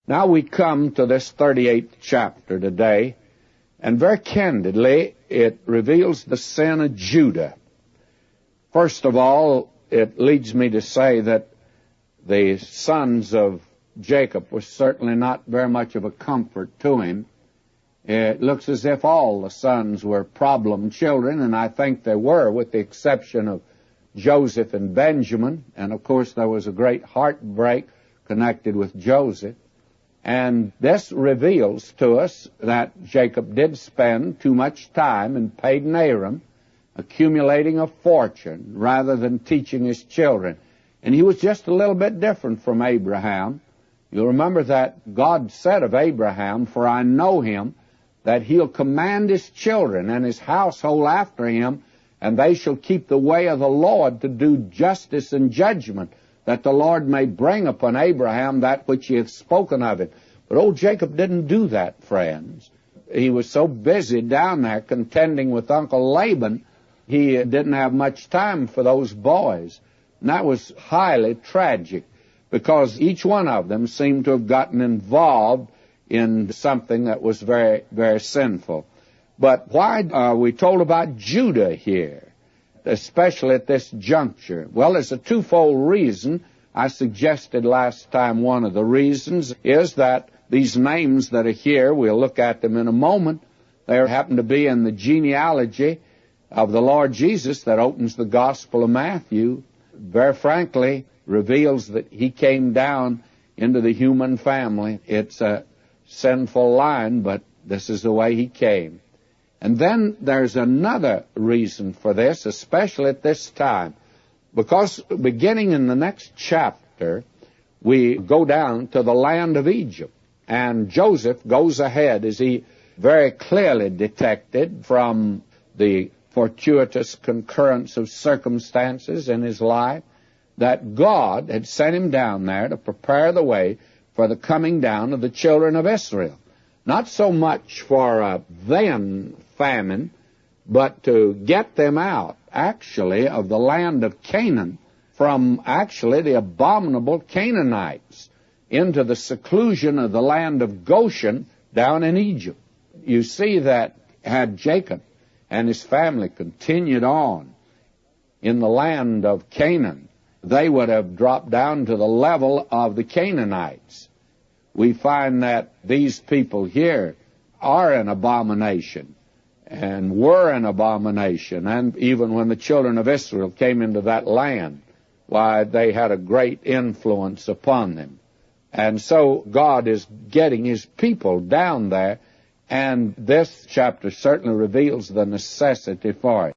Now we come to this 38th chapter today, and very candidly, it reveals the sin of Judah. First of all, it leads me to say that the sons of Jacob were certainly not very much of a comfort to him. It looks as if all the sons were problem children, and I think they were, with the exception of Joseph and Benjamin. And of course, there was a great heartbreak connected with Joseph. And this reveals to us that Jacob did spend too much time in Padan Aram accumulating a fortune rather than teaching his children. And he was just a little bit different from Abraham. You'll remember that God said of Abraham, "For I know him, that he'll command his children and his household after him, and they shall keep the way of the Lord to do justice and judgment, that the Lord may bring upon Abraham that which he hath spoken of it." But old Jacob didn't do that, friends. He was so busy down there contending with Uncle Laban, he didn't have much time for those boys. And that was highly tragic, because each one of them seemed to have gotten involved in something that was very, very sinful. But why are we told about Judah here, especially at this juncture? Well, there's a twofold reason. I suggested last time one of the reasons is that these names that are here, we'll look at them in a moment, they happen to be in the genealogy of the Lord Jesus that opens the Gospel of Matthew. Very frankly, reveals that he came down into the human family. It's a sinful line, but this is the way he came. And then there's another reason for this, especially at this time, because beginning in the next chapter, we go down to the land of Egypt, and Joseph goes ahead, as he very clearly detected from the fortuitous concurrence of circumstances in his life, that God had sent him down there to prepare the way for the coming down of the children of Israel. Not so much for a then famine, but to get them out, actually, of the land of Canaan, from actually the abominable Canaanites, into the seclusion of the land of Goshen down in Egypt. You see that had Jacob and his family continued on in the land of Canaan, they would have dropped down to the level of the Canaanites. We find that these people here are an abomination and were an abomination. And even when the children of Israel came into that land, why, they had a great influence upon them. And so God is getting his people down there, and this chapter certainly reveals the necessity for it.